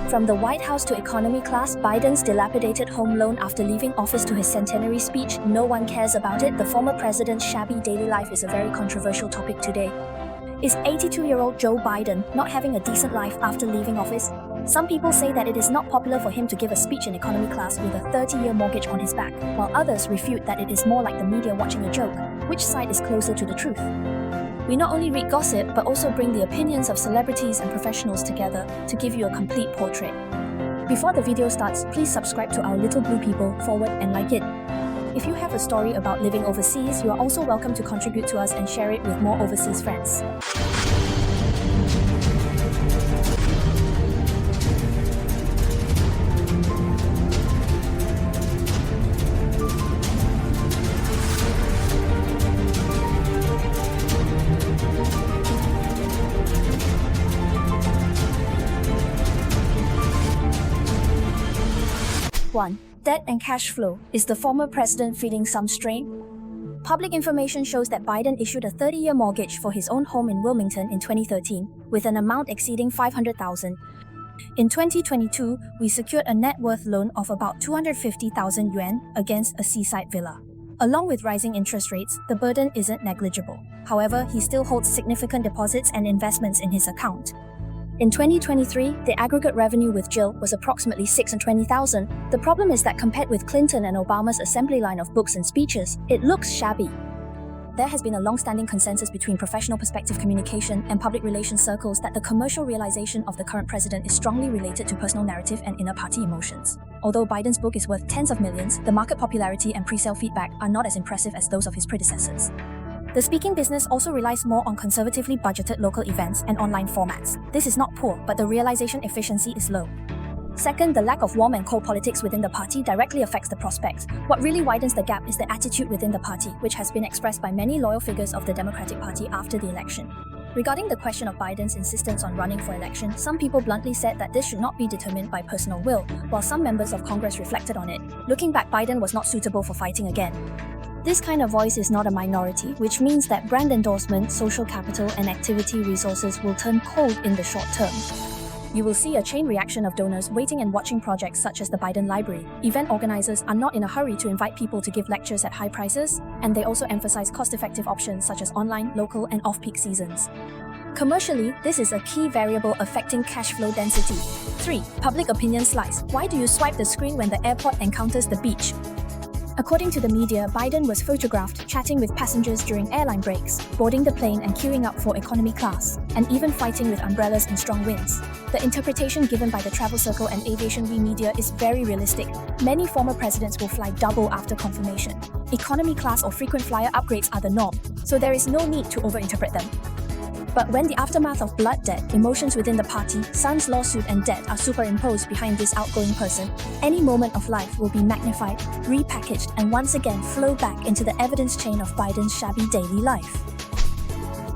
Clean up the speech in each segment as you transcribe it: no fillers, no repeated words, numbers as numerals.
From the White House to economy class, Biden's dilapidated home loan after leaving office to his centenary speech, no one cares about it. The former president's shabby daily life is a very controversial topic today. Is 82-year-old Joe Biden not having a decent life after leaving office? Some people say that it is not popular for him to give a speech in economy class with a 30-year mortgage on his back, while others refute that it is more like the media watching a joke. Which side is closer to the truth? We not only read gossip, but also bring the opinions of celebrities and professionals together to give you a complete portrait. Before the video starts, please subscribe to our Little Blue People forward and like it. If you have a story about living overseas, you are also welcome to contribute to us and share it with more overseas friends. One, debt and cash flow. Is the former president feeling some strain? Public information shows that Biden issued a 30-year mortgage for his own home in Wilmington in 2013, with an amount exceeding $500,000. In 2022, we secured a net worth loan of about 250,000 yuan against a seaside villa. Along with rising interest rates, the burden isn't negligible. However, he still holds significant deposits and investments in his account. In 2023, the aggregate revenue with Jill was approximately $620,000. The problem is that compared with Clinton and Obama's assembly line of books and speeches, it looks shabby. There has been a long-standing consensus between professional perspective communication and public relations circles that the commercial realization of the current president is strongly related to personal narrative and inner-party emotions. Although Biden's book is worth tens of millions, the market popularity and pre-sale feedback are not as impressive as those of his predecessors. The speaking business also relies more on conservatively budgeted local events and online formats. This is not poor, but the realization efficiency is low. Second, the lack of warm and cold politics within the party directly affects the prospects. What really widens the gap is the attitude within the party, which has been expressed by many loyal figures of the Democratic Party after the election. Regarding the question of Biden's insistence on running for election, some people bluntly said that this should not be determined by personal will, while some members of Congress reflected on it. Looking back, Biden was not suitable for fighting again. This kind of voice is not a minority, which means that brand endorsement, social capital, and activity resources will turn cold in the short term. You will see a chain reaction of donors waiting and watching projects such as the Biden Library. Event organizers are not in a hurry to invite people to give lectures at high prices, and they also emphasize cost-effective options such as online, local, and off-peak seasons. Commercially, this is a key variable affecting cash flow density. 3. Public opinion slice. Why do you swipe the screen when the airport encounters the beach? According to the media, Biden was photographed chatting with passengers during airline breaks, boarding the plane and queuing up for economy class, and even fighting with umbrellas in strong winds. The interpretation given by the travel circle and aviation media is very realistic. Many former presidents will fly double after confirmation. Economy class or frequent flyer upgrades are the norm, so there is no need to overinterpret them. But when the aftermath of blood debt, emotions within the party, son's lawsuit and debt are superimposed behind this outgoing person, any moment of life will be magnified, repackaged, and once again flow back into the evidence chain of Biden's shabby daily life.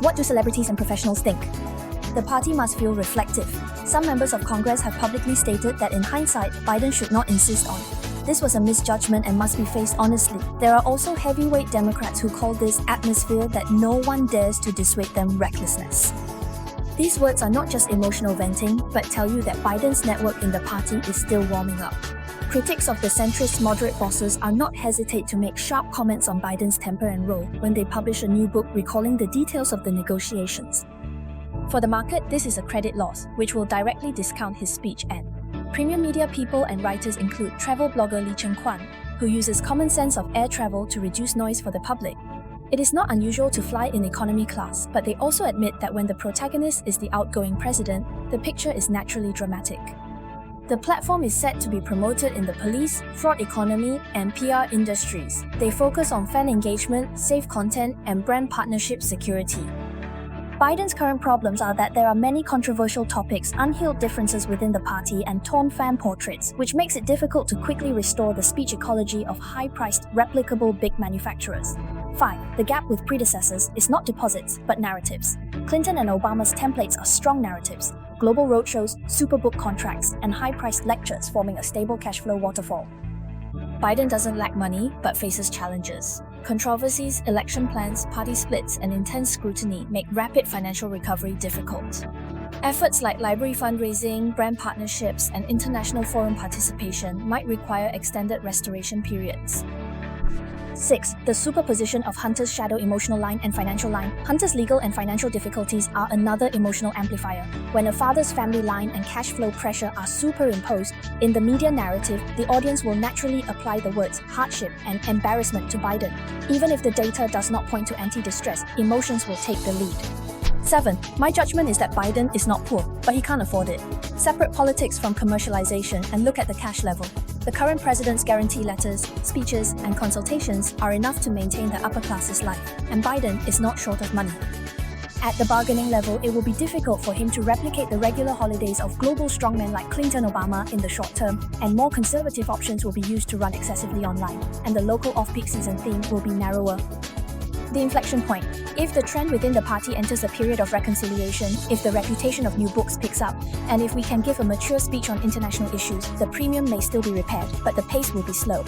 What do celebrities and professionals think? The party must feel reflective. Some members of Congress have publicly stated that in hindsight, Biden should not insist on. This was a misjudgment and must be faced honestly. There are also heavyweight Democrats who call this atmosphere that no one dares to dissuade them recklessness. These words are not just emotional venting, but tell you that Biden's network in the party is still warming up. Critics of the centrist moderate bosses are not hesitate to make sharp comments on Biden's temper and role when they publish a new book recalling the details of the negotiations. For the market, this is a credit loss, which will directly discount his speech and premium media people and writers include travel blogger Li Chengquan, who uses common sense of air travel to reduce noise for the public. It is not unusual to fly in economy class, but they also admit that when the protagonist is the outgoing president, the picture is naturally dramatic. The platform is set to be promoted in the police, fraud economy, and PR industries. They focus on fan engagement, safe content, and brand partnership security. Biden's current problems are that there are many controversial topics, unhealed differences within the party, and torn fan portraits, which makes it difficult to quickly restore the speech ecology of high-priced, replicable big manufacturers. 5. The gap with predecessors is not deposits, but narratives. Clinton and Obama's templates are strong narratives, global roadshows, superbook contracts, and high-priced lectures forming a stable cash flow waterfall. Biden doesn't lack money, but faces challenges. Controversies, election plans, party splits, and intense scrutiny make rapid financial recovery difficult. Efforts like library fundraising, brand partnerships, and international forum participation might require extended restoration periods. 6. The superposition of Hunter's shadow emotional line and financial line. Hunter's legal and financial difficulties are another emotional amplifier. When a father's family line and cash flow pressure are superimposed, in the media narrative, the audience will naturally apply the words hardship and embarrassment to Biden. Even if the data does not point to anti-distress, emotions will take the lead. 7. My judgment is that Biden is not poor, but he can't afford it. Separate politics from commercialization and look at the cash level. The current president's guarantee letters, speeches, and consultations are enough to maintain the upper class's life, and Biden is not short of money. At the bargaining level, it will be difficult for him to replicate the regular holidays of global strongmen like Clinton Obama in the short term, and more conservative options will be used to run excessively online, and the local off-peak season theme will be narrower. The inflection point. If the trend within the party enters a period of reconciliation, if the reputation of new books picks up, and if we can give a mature speech on international issues, the premium may still be repaired, but the pace will be slow.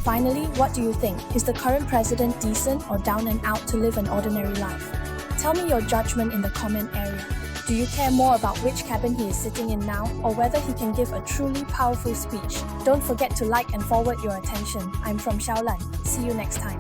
Finally, what do you think? Is the current president decent or down and out to live an ordinary life? Tell me your judgment in the comment area. Do you care more about which cabin he is sitting in now, or whether he can give a truly powerful speech? Don't forget to like and forward your attention. I'm from Xiaolan. See you next time.